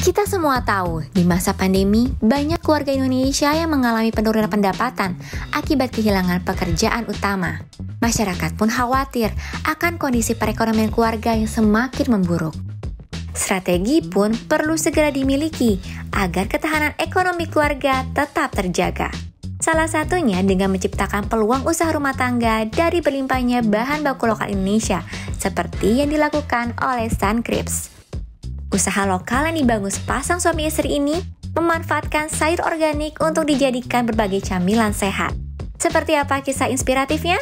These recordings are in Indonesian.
Kita semua tahu, di masa pandemi, banyak keluarga Indonesia yang mengalami penurunan pendapatan akibat kehilangan pekerjaan utama. Masyarakat pun khawatir akan kondisi perekonomian keluarga yang semakin memburuk. Strategi pun perlu segera dimiliki agar ketahanan ekonomi keluarga tetap terjaga. Salah satunya dengan menciptakan peluang usaha rumah tangga dari berlimpahnya bahan baku lokal Indonesia, seperti yang dilakukan oleh Suncreeps. Usaha lokal yang dibangun sepasang suami istri ini memanfaatkan sayur organik untuk dijadikan berbagai camilan sehat. Seperti apa kisah inspiratifnya?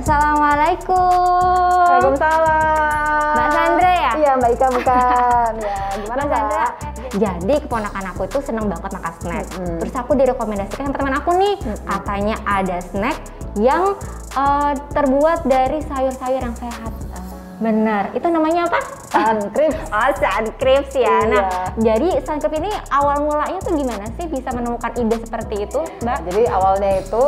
Assalamualaikum. Waalaikumsalam. Mbak Sandra ya? Iya, Mbak Ika bukan. Ya, gimana Mbak Sandra? Jadi keponakan aku tuh seneng banget makan snack. Terus aku direkomendasikan sama teman aku nih, katanya ada snack yang terbuat dari sayur-sayur yang sehat. Bener, itu namanya apa? Suncreeps. Oh, Suncreeps ya. Iya. Nah, jadi Suncreeps ini awal mulanya tuh gimana sih bisa menemukan ide seperti itu, Mbak? Jadi awalnya itu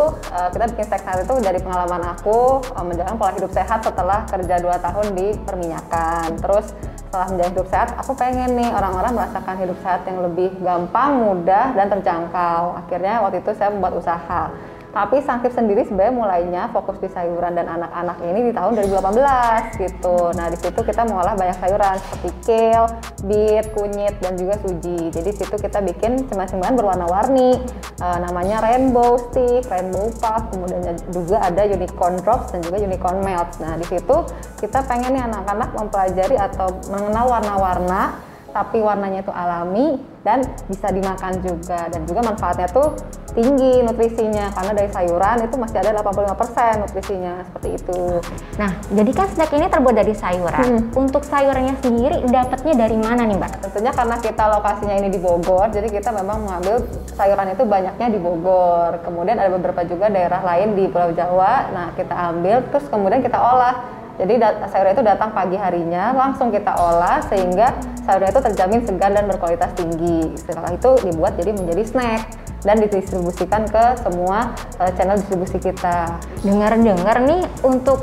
kita bikin snack itu dari pengalaman aku menjalankan pola hidup sehat setelah kerja 2 tahun di perminyakan. Terus setelah menjalani hidup sehat, aku pengen nih orang-orang merasakan hidup sehat yang lebih gampang, mudah, dan terjangkau. Akhirnya waktu itu saya membuat usaha. Tapi Suncreeps sendiri sebenarnya mulainya fokus di sayuran dan anak-anak ini di tahun 2018 gitu. Nah di situ kita mengolah banyak sayuran seperti kale, beet, kunyit, dan juga suji. Jadi situ kita bikin cemilan berwarna-warni, namanya rainbow stick, rainbow puff, kemudian juga ada unicorn drops dan juga unicorn melts. Nah di situ kita pengen nih anak-anak mempelajari atau mengenal warna-warna, tapi warnanya itu alami dan bisa dimakan juga, dan juga manfaatnya tuh tinggi nutrisinya karena dari sayuran itu masih ada 85% nutrisinya, seperti itu. Nah, jadi kan snack ini terbuat dari sayuran. Untuk sayurannya sendiri dapatnya dari mana nih, Mbak? Tentunya karena kita lokasinya ini di Bogor, jadi kita memang mengambil sayuran itu banyaknya di Bogor. Kemudian ada beberapa juga daerah lain di Pulau Jawa. Nah, kita ambil terus kemudian kita olah. Jadi sayurnya itu datang pagi harinya, langsung kita olah sehingga sayurnya itu terjamin segar dan berkualitas tinggi. Setelah itu dibuat jadi menjadi snack dan didistribusikan ke semua channel distribusi kita. Dengar-dengar nih untuk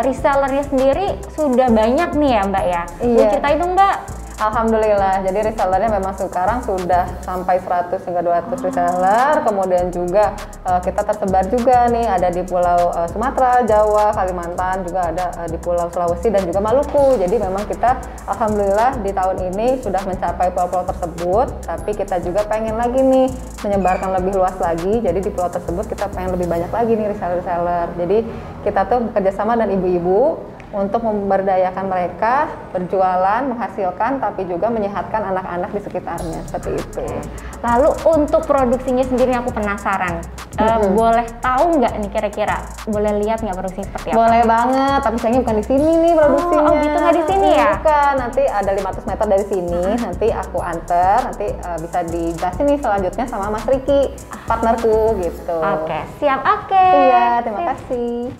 resellernya sendiri sudah banyak nih ya, Mbak ya? Iya. Ceritain dong, Mbak. Alhamdulillah, jadi resellernya memang sekarang sudah sampai 100 hingga 200 reseller. Kemudian juga kita tersebar juga nih, ada di Pulau Sumatera, Jawa, Kalimantan, juga ada di Pulau Sulawesi dan juga Maluku. Jadi memang kita alhamdulillah di tahun ini sudah mencapai pulau-pulau tersebut. Tapi kita juga pengen lagi nih menyebarkan lebih luas lagi. Jadi di pulau tersebut kita pengen lebih banyak lagi nih reseller-reseller. Jadi kita tuh bekerjasama dengan ibu-ibu untuk memberdayakan mereka berjualan, menghasilkan, tapi juga menyehatkan anak-anak di sekitarnya, seperti itu. Lalu untuk produksinya sendiri aku penasaran, boleh tahu nggak nih kira-kira? Boleh lihat nggak produksinya seperti apa? Boleh banget, tapi sayangnya bukan di sini nih produksinya. Oh gitu, nggak di sini ya? Bukan, nanti ada 500 meter dari sini, nanti aku anter, nanti bisa dijelasin nih selanjutnya sama Mas Riki, partnerku gitu. Oke, siap, oke. Iya, terima kasih.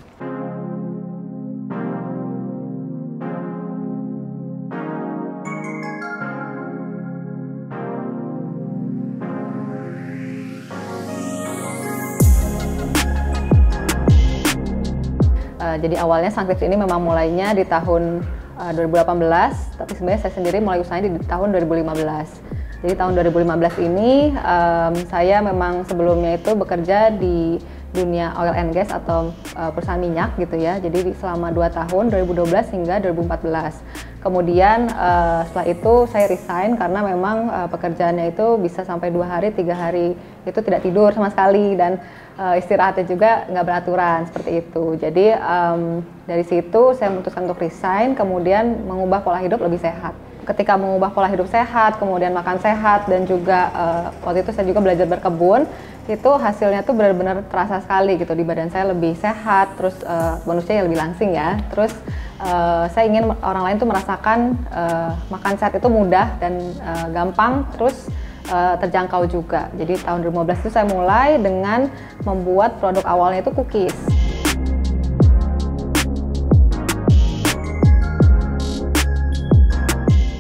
Jadi awalnya Suncreeps ini memang mulainya di tahun 2018, tapi sebenarnya saya sendiri mulai usahanya di tahun 2015. Jadi tahun 2015 ini saya memang sebelumnya itu bekerja di dunia oil and gas atau perusahaan minyak gitu ya. Jadi selama 2 tahun 2012 hingga 2014. Kemudian setelah itu saya resign karena memang pekerjaannya itu bisa sampai 2 hari, 3 hari itu tidak tidur sama sekali, dan istirahatnya juga nggak beraturan seperti itu. Jadi dari situ saya memutuskan untuk resign, kemudian mengubah pola hidup lebih sehat. Ketika mengubah pola hidup sehat, kemudian makan sehat, dan juga waktu itu saya juga belajar berkebun, itu hasilnya tuh benar-benar terasa sekali gitu, di badan saya lebih sehat, terus manusia yang lebih langsing ya. Terus saya ingin orang lain tuh merasakan makan sehat itu mudah dan gampang, terus terjangkau juga. Jadi tahun 2015 itu saya mulai dengan membuat produk awalnya itu cookies.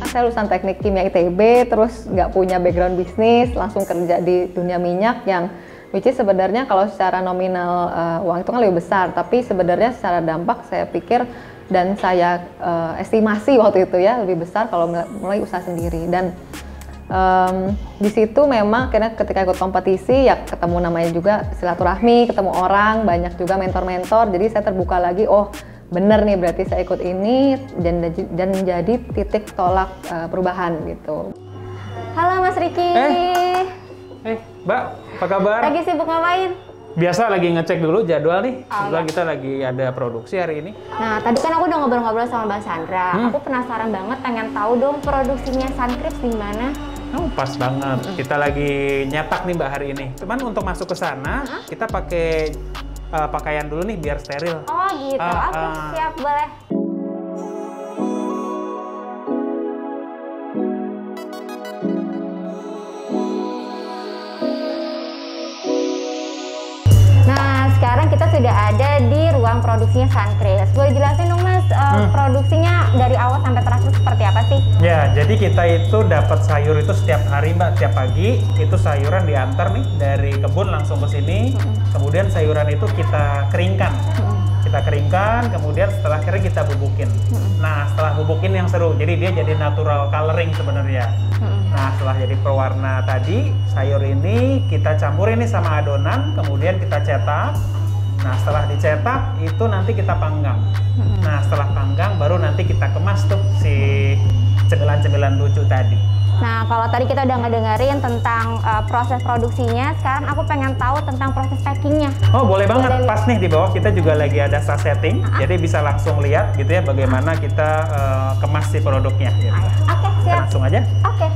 Saya lulusan teknik kimia ITB, terus nggak punya background bisnis, langsung kerja di dunia minyak yang which is sebenarnya kalau secara nominal uang itu kan lebih besar, tapi sebenarnya secara dampak saya pikir dan saya estimasi waktu itu ya lebih besar kalau mulai usaha sendiri. Dan di situ memang karena ketika ikut kompetisi ya ketemu namanya juga silaturahmi, ketemu orang, banyak juga mentor-mentor, jadi saya terbuka lagi, oh bener nih berarti saya ikut ini dan menjadi titik tolak perubahan gitu. Halo Mas Riki. Mbak, apa kabar? Lagi sibuk ngapain? Biasa lagi ngecek dulu jadwal nih. Kebetulan kita lagi ada produksi hari ini. Nah, tadi kan aku udah ngobrol-ngobrol sama Mbak Sandra. Aku penasaran banget, pengen tahu dong produksinya Suncreeps di mana. Oh, pas banget. Kita lagi nyetak nih Mbak hari ini. Cuman untuk masuk ke sana, kita pakai pakaian dulu nih biar steril. Oh gitu, oke siap, boleh. Nah, sekarang kita sudah ada di ruang produksinya Suncreeps. Boleh jelasin dong Mas, produksinya dari awal sampai terakhir seperti apa sih? Ya, jadi kita itu dapat sayur itu setiap hari Mbak, tiap pagi itu sayuran diantar nih dari kebun langsung ke sini. Kemudian sayuran itu kita keringkan. Kita keringkan, kemudian setelah kering kita bubukin. Nah, setelah bubukin yang seru, jadi dia jadi natural coloring sebenarnya. Nah, setelah jadi pewarna tadi, sayur ini kita campur ini sama adonan, kemudian kita cetak. Nah, setelah dicetak, itu nanti kita panggang. Nah, setelah panggang, baru nanti kita kemas tuh si cemilan-cemilan lucu tadi. Nah, kalau tadi kita udah ngedengerin tentang proses produksinya, sekarang aku pengen tahu tentang proses packingnya. Oh, boleh banget. Pas nih di bawah kita juga lagi ada setting, jadi bisa langsung lihat gitu ya bagaimana kita kemas si produknya. Gitu. Oke, siap. Kita langsung aja. Oke.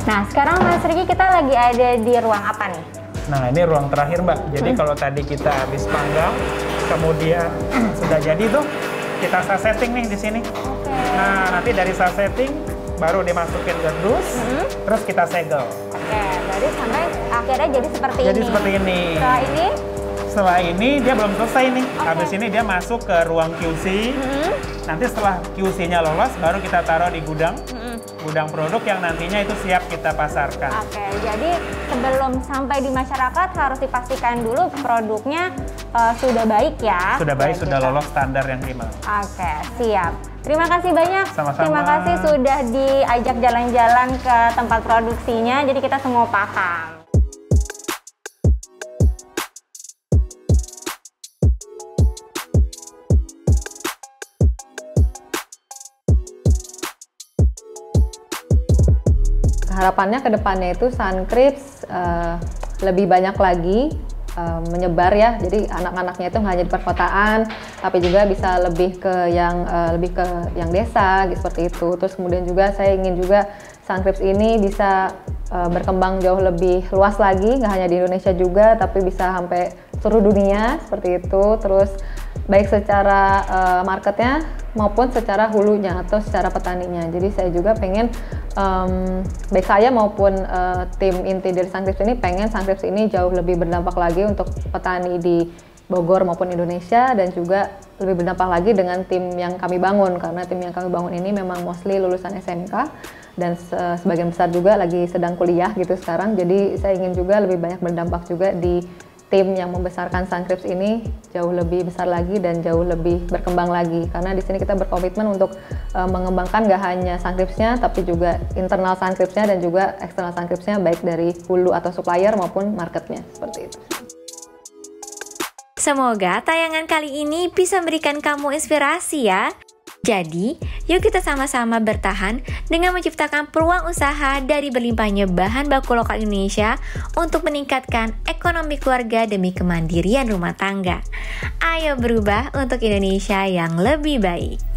Nah, sekarang Mas Riki kita lagi ada di ruang apa nih? Nah, ini ruang terakhir Mbak. Jadi kalau tadi kita habis panggang, kemudian sudah jadi tuh, kita setting nih di sini. Nah, nanti dari setting baru dimasukin ke dus, terus kita segel. Oke, berarti sampai akhirnya jadi seperti ini. Jadi seperti ini. Setelah ini dia belum selesai nih. Habis ini dia masuk ke ruang QC. Nanti setelah QC-nya lolos, baru kita taruh di gudang. Gudang produk yang nantinya itu siap kita pasarkan. Oke, jadi sebelum sampai di masyarakat harus dipastikan dulu produknya sudah baik ya. Sudah baik, sudah lolos standar yang dimau. Oke, siap. Terima kasih banyak. Sama-sama. Terima kasih sudah diajak jalan-jalan ke tempat produksinya, jadi kita semua paham. Harapannya ke depannya itu Suncreeps lebih banyak lagi menyebar ya. Jadi anak-anaknya itu nggak hanya di perkotaan, tapi juga bisa lebih ke yang desa gitu, seperti itu. Terus kemudian juga saya ingin juga Suncreeps ini bisa berkembang jauh lebih luas lagi, nggak hanya di Indonesia juga, tapi bisa sampai seluruh dunia seperti itu. Terus baik secara marketnya maupun secara hulunya atau secara petaninya. Jadi saya juga pengen baik saya maupun tim inti dari Suncreeps ini pengen Suncreeps ini jauh lebih berdampak lagi untuk petani di Bogor maupun Indonesia, dan juga lebih berdampak lagi dengan tim yang kami bangun, karena tim yang kami bangun ini memang mostly lulusan SMK dan sebagian besar juga lagi sedang kuliah gitu sekarang. Jadi saya ingin juga lebih banyak berdampak juga di tim yang membesarkan Suncreeps ini jauh lebih besar lagi dan jauh lebih berkembang lagi, karena di sini kita berkomitmen untuk mengembangkan gak hanya Suncreeps-nya tapi juga internal Suncreeps-nya dan juga eksternal Suncreeps-nya, baik dari hulu atau supplier maupun marketnya, seperti itu. Semoga tayangan kali ini bisa memberikan kamu inspirasi ya. Jadi, yuk kita sama-sama bertahan dengan menciptakan peluang usaha dari berlimpahnya bahan baku lokal Indonesia untuk meningkatkan ekonomi keluarga demi kemandirian rumah tangga. Ayo berubah untuk Indonesia yang lebih baik.